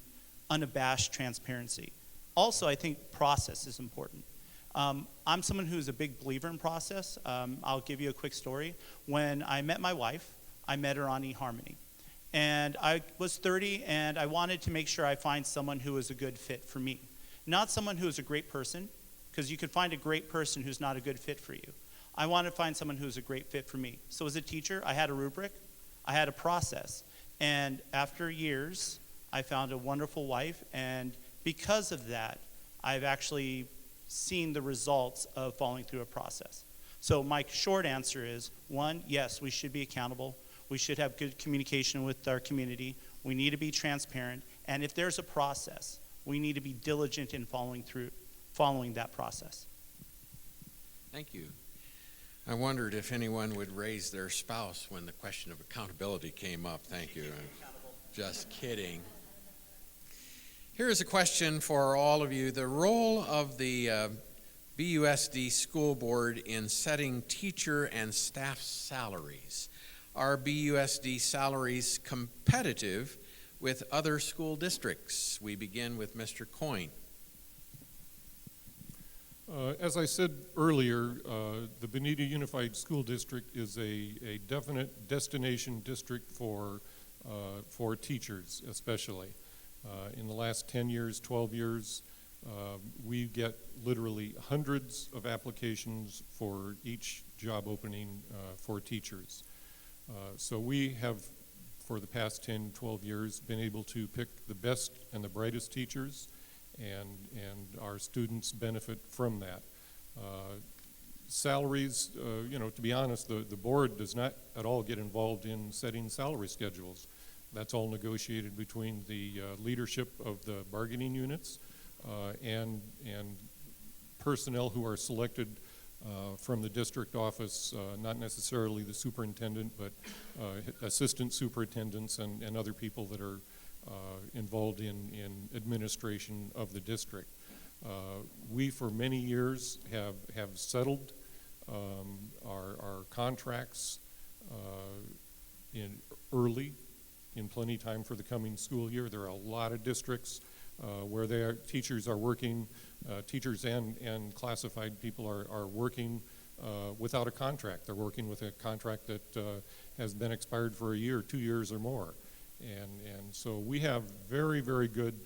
unabashed transparency. Also, I think process is important. I'm someone who's a big believer in process. I'll give you a quick story. When I met my wife, I met her on eHarmony. And I was 30, and I wanted to make sure I find someone who was a good fit for me. Not someone who is a great person, because you could find a great person who's not a good fit for you. I wanted to find someone who's a great fit for me. So as a teacher, I had a rubric, I had a process. And after years, I found a wonderful wife, and because of that, I've actually seen the results of following through a process. So my short answer is, one, yes, we should be accountable. We should have good communication with our community. We need to be transparent. And if there's a process, we need to be diligent in following that process. Thank you. I wondered if anyone would raise their spouse when the question of accountability came up. Thank you. Just kidding. Here is a question for all of you. The role of the BUSD school board in setting teacher and staff salaries. Are BUSD salaries competitive with other school districts? We begin with Mr. Coyne. As I said earlier, the Bonita Unified School District is a definite destination district for teachers, especially. In the last 10 years, 12 years, we get literally hundreds of applications for each job opening for teachers. So we have, for the past 10, 12 years, been able to pick the best and the brightest teachers, and our students benefit from that. Salaries, to be honest, the board does not at all get involved in setting salary schedules. That's all negotiated between the leadership of the bargaining units and personnel who are selected from the district office, not necessarily the superintendent, but assistant superintendents and other people that are involved in administration of the district. We, for many years, have settled our contracts in plenty time for the coming school year. There are a lot of districts where teachers are working, teachers and classified people are working without a contract. They're working with a contract that has been expired for a year, 2 years or more. And so we have very, very good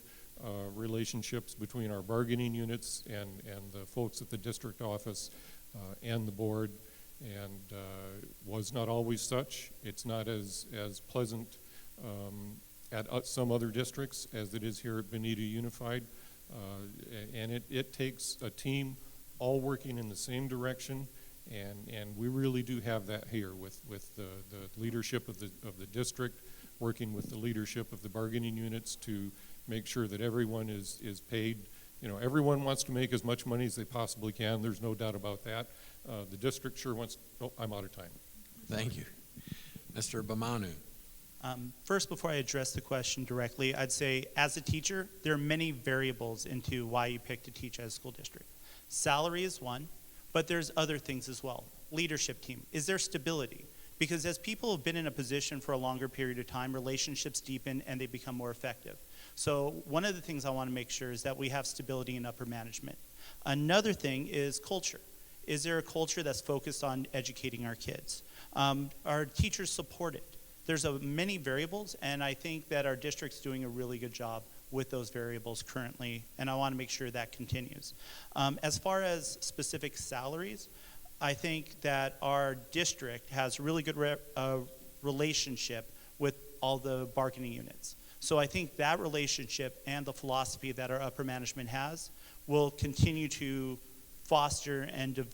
relationships between our bargaining units and the folks at the district office and the board, and was not always such. It's not as pleasant at some other districts as it is here at Bonita Unified, and it takes a team all working in the same direction, and we really do have that here with the leadership of the district, working with the leadership of the bargaining units to make sure that everyone is paid. Everyone wants to make as much money as they possibly can. There's no doubt about that. The district sure wants. Oh, I'm out of time. Thank you. Mr. Bamanu. First, before I address the question directly, I'd say as a teacher, there are many variables into why you pick to teach at a school district. Salary is one, but there's other things as well. Leadership team, is there stability? Because as people have been in a position for a longer period of time, relationships deepen and they become more effective. So one of the things I want to make sure is that we have stability in upper management. Another thing is culture. Is there a culture that's focused on educating our kids? Are teachers supported? There's many variables, and I think that our district's doing a really good job with those variables currently, and I want to make sure that continues. As far as specific salaries, I think that our district has a really good relationship with all the bargaining units. So I think that relationship and the philosophy that our upper management has will continue to foster and to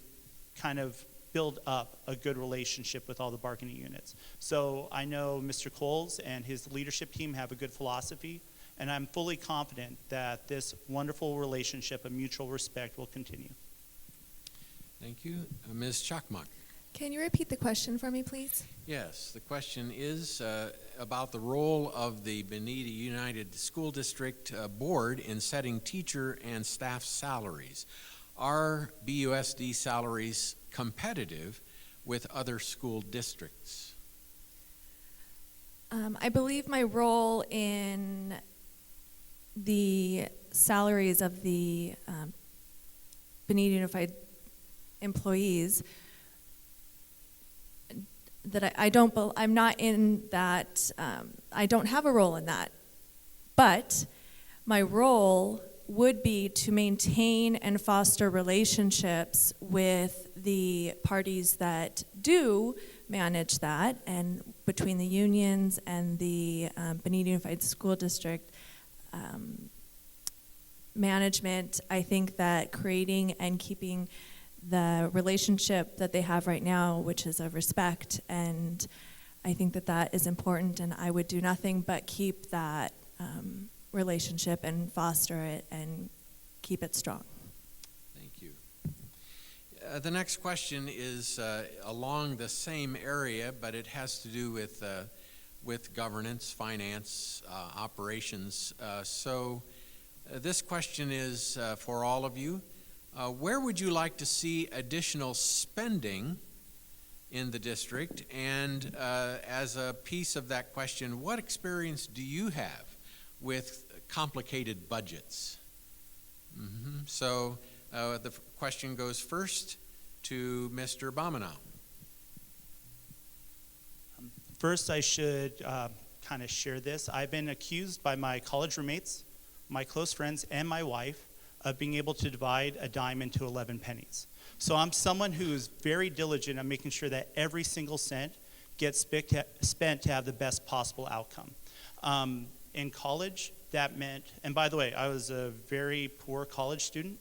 kind of build up a good relationship with all the bargaining units. So I know Mr. Coles and his leadership team have a good philosophy, and I'm fully confident that this wonderful relationship of mutual respect will continue. Thank you. Ms. Chakmak. Can you repeat the question for me, please? Yes, the question is about the role of the Bonita United School District Board in setting teacher and staff salaries. Are BUSD salaries competitive with other school districts? I believe my role in the salaries of the Bonita Unified employees, that I'm not in that, I don't have a role in that. But my role would be to maintain and foster relationships with the parties that do manage that, and between the unions and the Bonita Unified School District management. I think that creating and keeping the relationship that they have right now, which is of respect, and I think that that is important, and I would do nothing but keep that relationship and foster it and keep it strong. Thank you. The next question is along the same area, but it has to do with governance, finance, operations. So this question is for all of you. Where would you like to see additional spending in the district? And as a piece of that question, what experience do you have with complicated budgets? So the question goes first to Mr. Bonita. First, I should kind of share this. I've been accused by my college roommates, my close friends, and my wife of being able to divide a dime into 11 pennies. So I'm someone who is very diligent at making sure that every single cent gets spent to have the best possible outcome. In college, that meant, and by the way, I was a very poor college student,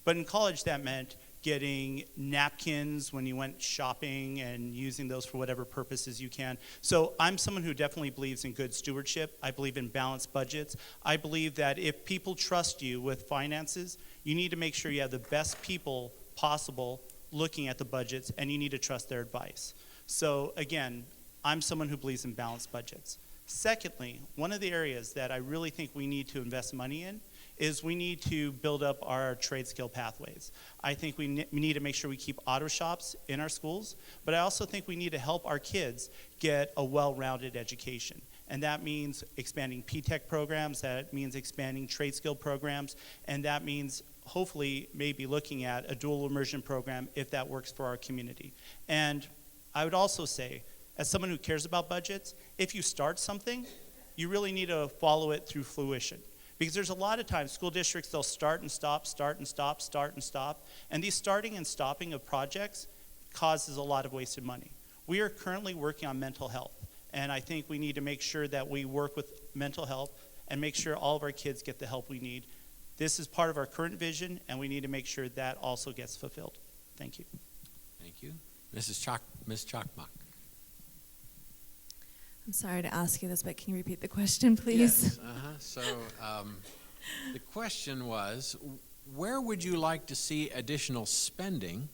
but in college that meant getting napkins when you went shopping and using those for whatever purposes you can. So I'm someone who definitely believes in good stewardship. I believe in balanced budgets. I believe that if people trust you with finances, you need to make sure you have the best people possible looking at the budgets, and you need to trust their advice. So again, I'm someone who believes in balanced budgets. Secondly, one of the areas that I really think we need to invest money in is we need to build up our trade skill pathways. I think we need to make sure we keep auto shops in our schools, but I also think we need to help our kids get a well-rounded education. And that means expanding P-Tech programs, that means expanding trade skill programs, and that means hopefully maybe looking at a dual immersion program if that works for our community. And I would also say, as someone who cares about budgets, if you start something, you really need to follow it through fruition. Because there's a lot of times school districts, they'll start and stop, start and stop, start and stop. And these starting and stopping of projects causes a lot of wasted money. We are currently working on mental health. And I think we need to make sure that we work with mental health and make sure all of our kids get the help we need. This is part of our current vision, and we need to make sure that also gets fulfilled. Thank you. Thank you. Ms. Chakmak. I'm sorry to ask you this, but can you repeat the question, please? Yes. So the question was, where would you like to see additional spending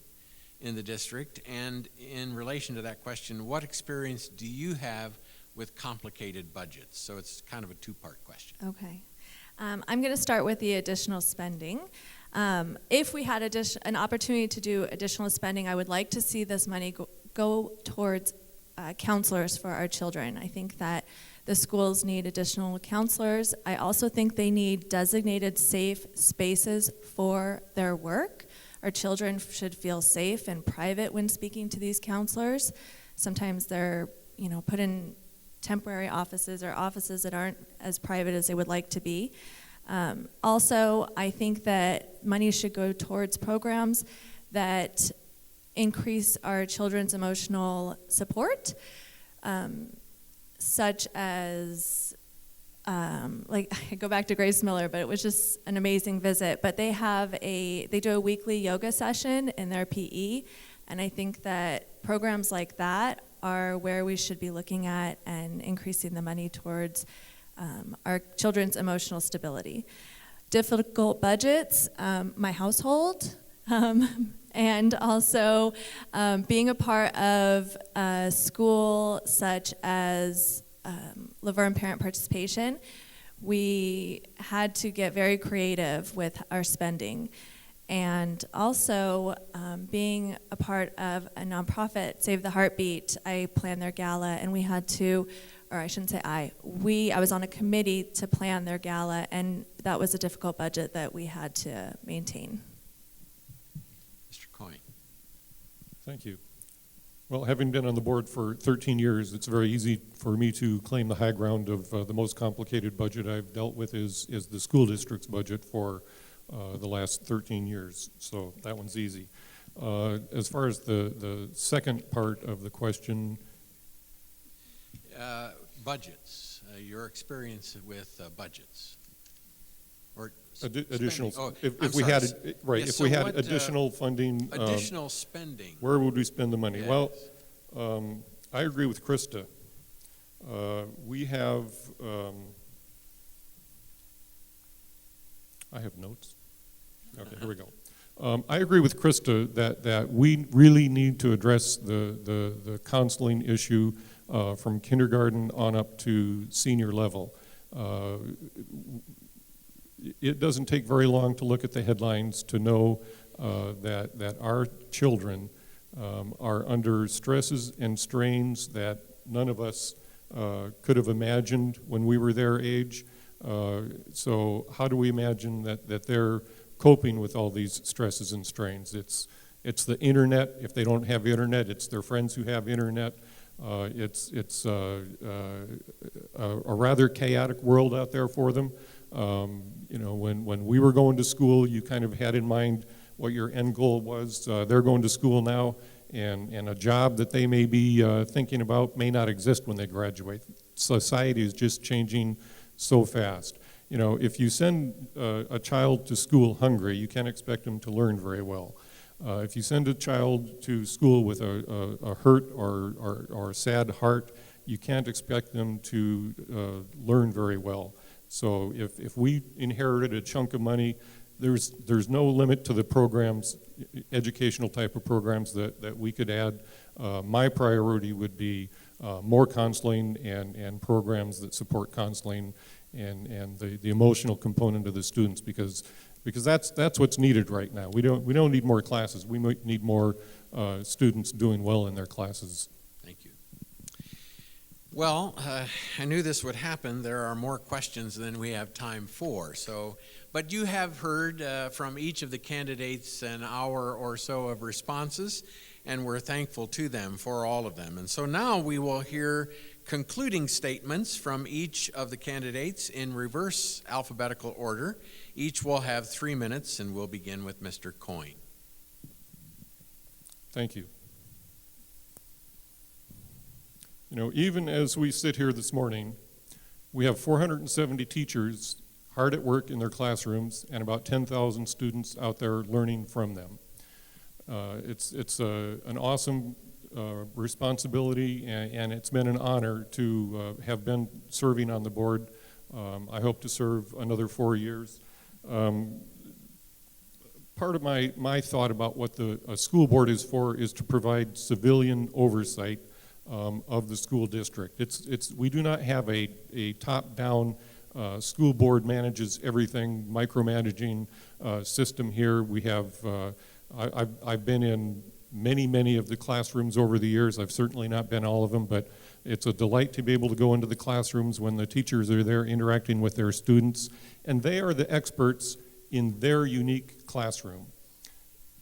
in the district? And in relation to that question, what experience do you have with complicated budgets. So it's kind of a two-part question. Okay. I'm going to start with the additional spending. If we had an opportunity to do additional spending, I would like to see this money go towards counselors for our children. I think that the schools need additional counselors. I also think they need designated safe spaces for their work. Our children should feel safe and private when speaking to these counselors. Sometimes they're, put in temporary offices or offices that aren't as private as they would like to be. Also, I think that money should go towards programs that increase our children's emotional support, such as, I go back to Grace Miller, but it was just an amazing visit. But they do a weekly yoga session in their PE, and I think that programs like that are where we should be looking at and increasing the money towards our children's emotional stability. Difficult budgets, my household, and also being a part of a school such as Laverne Parent Participation, we had to get very creative with our spending. And also, being a part of a nonprofit, Save the Heartbeat, I planned their gala, and we had to, or I shouldn't say I was on a committee to plan their gala, and that was a difficult budget that we had to maintain. Mr. Coyne. Thank you. Well, having been on the board for 13 years, it's very easy for me to claim the high ground of the most complicated budget I've dealt with is the school district's budget for the last 13 years, so that one's easy. As far as the second part of the question, budgets, your experience with budgets, or additional. spending. If we had What, additional funding, additional spending. where would we spend the money? Yes. Well, I agree with Krista. We have. I have notes. Okay, here we go. I agree with Krista that we really need to address the counseling issue from kindergarten on up to senior level. It doesn't take very long to look at the headlines to know that our children are under stresses and strains that none of us could have imagined when we were their age. So how do we imagine that they're coping with all these stresses and strains? It's the internet. If they don't have internet, it's their friends who have internet. It's a rather chaotic world out there for them. When we were going to school, you kind of had in mind what your end goal was. They're going to school now, and a job that they may be thinking about may not exist when they graduate. Society is just changing so fast. If you send a child to school hungry, you can't expect them to learn very well. If you send a child to school with a hurt or a sad heart, you can't expect them to learn very well. So if we inherited a chunk of money, there's no limit to the programs, educational type of programs that we could add. My priority would be more counseling and programs that support counseling and the emotional component of the students, because that's what's needed right now. We don't need more classes. We might need more students doing well in their classes. Thank you. Well, I knew this would happen. There are more questions than we have time for. But you have heard from each of the candidates an hour or so of responses, and we're thankful to them for all of them. And so now we will hear concluding statements from each of the candidates in reverse alphabetical order. Each will have 3 minutes, and we'll begin with Mr. Coyne. Thank you. Even as we sit here this morning, we have 470 teachers hard at work in their classrooms and about 10,000 students out there learning from them. It's an awesome responsibility, and it's been an honor to have been serving on the board. I hope to serve another 4 years. Part of my thought about what a school board is for is to provide civilian oversight of the school district. We do not have a top-down school board manages everything, micromanaging system here. We have, I've been in many of the classrooms over the years. I've certainly not been all of them, but it's a delight to be able to go into the classrooms when the teachers are there interacting with their students, and they are the experts in their unique classroom.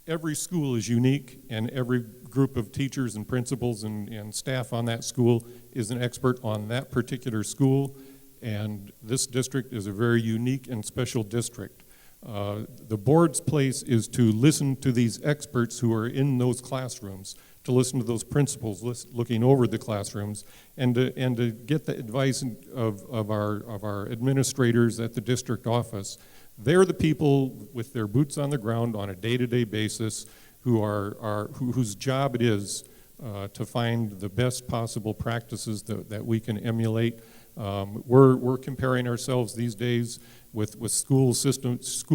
Every school is unique, and every group of teachers and principals and staff on that school is an expert on that particular school, and this district is a very unique and special district. The board's place is to listen to these experts who are in those classrooms, to listen to those principals looking over the classrooms, and to get the advice of our administrators at the district office. They're the people with their boots on the ground on a day-to-day basis whose job it is to find the best possible practices that we can emulate. We're comparing ourselves these days with school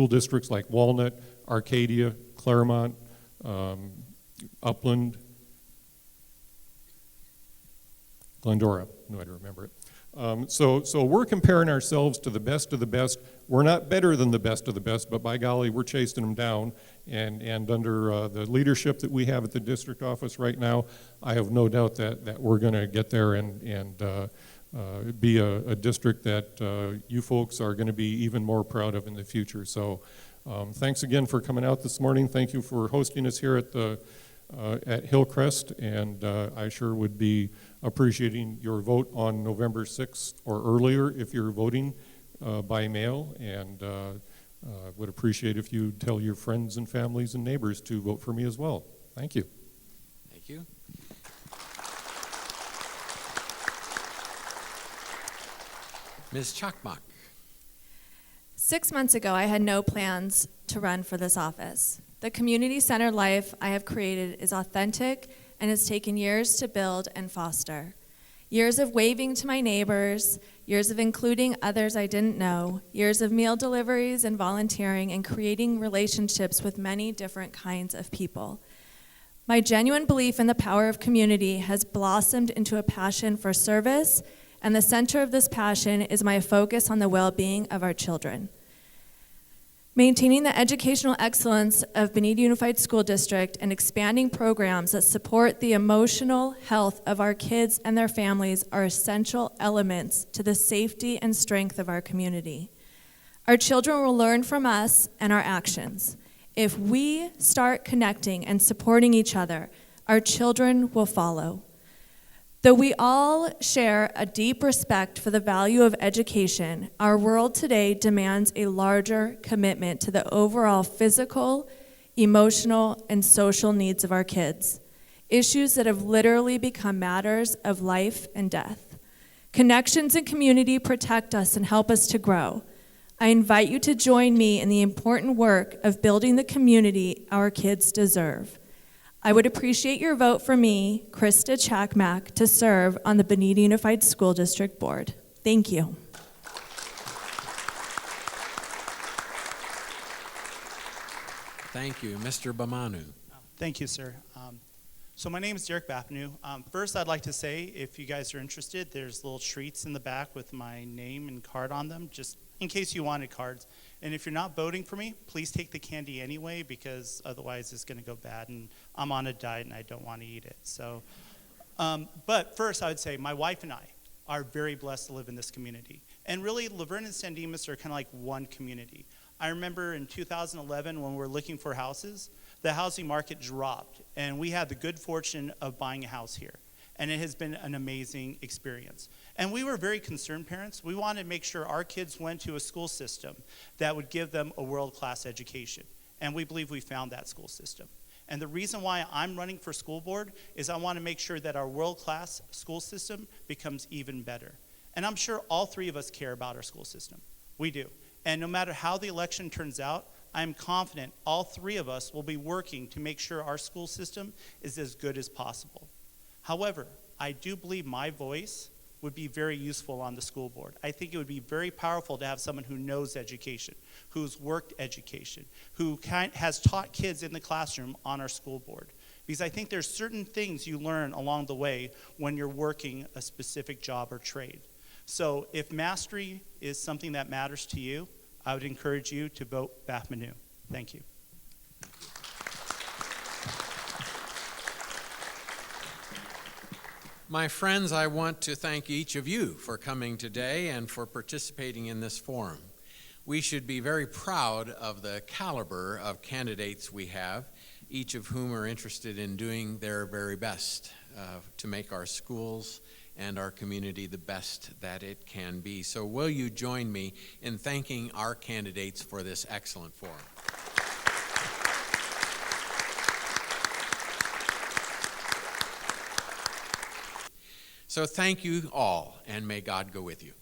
districts like Walnut, Arcadia, Claremont, Upland, Glendora, no, I don't remember it. So we're comparing ourselves to the best of the best. We're not better than the best of the best, but by golly, we're chasing them down. And under the leadership that we have at the district office right now, I have no doubt that we're going to get there and be a district that you folks are going to be even more proud of in the future. So thanks again for coming out this morning. Thank you for hosting us here at Hillcrest, and I sure would be appreciating your vote on November 6th or earlier if you're voting by mail, and would appreciate if you tell your friends and families and neighbors to vote for me as well. Thank you. Thank you. Ms. Chakmak. 6 months ago, I had no plans to run for this office. The community-centered life I have created is authentic and has taken years to build and foster. Years of waving to my neighbors, years of including others I didn't know, years of meal deliveries and volunteering and creating relationships with many different kinds of people. My genuine belief in the power of community has blossomed into a passion for service, and the center of this passion is my focus on the well-being of our children. Maintaining the educational excellence of Bonita Unified School District and expanding programs that support the emotional health of our kids and their families are essential elements to the safety and strength of our community. Our children will learn from us and our actions. If we start connecting and supporting each other, our children will follow. Though we all share a deep respect for the value of education, our world today demands a larger commitment to the overall physical, emotional, and social needs of our kids, issues that have literally become matters of life and death. Connections and community protect us and help us to grow. I invite you to join me in the important work of building the community our kids deserve. I would appreciate your vote for me, Krista Chakmak, to serve on the Bonita Unified School District Board. Thank you. Thank you. Mr. Bamanu. Thank you, sir. So my name is Derek Bapanu. First, I'd like to say, if you guys are interested, there's little treats in the back with my name and card on them, just in case you wanted cards. And if you're not voting for me, please take the candy anyway, because otherwise it's going to go bad, and I'm on a diet and I don't want to eat it. So, but first, I would say my wife and I are very blessed to live in this community. And really, Laverne and San Dimas are kind of like one community. I remember in 2011 when we were looking for houses, the housing market dropped, and we had the good fortune of buying a house here. And it has been an amazing experience. And we were very concerned parents. We wanted to make sure our kids went to a school system that would give them a world-class education. And we believe we found that school system. And the reason why I'm running for school board is I want to make sure that our world-class school system becomes even better. And I'm sure all three of us care about our school system. We do. And no matter how the election turns out, I'm confident all three of us will be working to make sure our school system is as good as possible. However, I do believe my voice would be very useful on the school board. I think it would be very powerful to have someone who knows education, who's worked education, who has taught kids in the classroom on our school board. because I think there's certain things you learn along the way when you're working a specific job or trade. So if mastery is something that matters to you, I would encourage you to vote Bath Manu. Thank you. My friends, I want to thank each of you for coming today and for participating in this forum. We should be very proud of the caliber of candidates we have, each of whom are interested in doing their very best to make our schools and our community the best that it can be. So will you join me in thanking our candidates for this excellent forum? So thank you all, and may God go with you.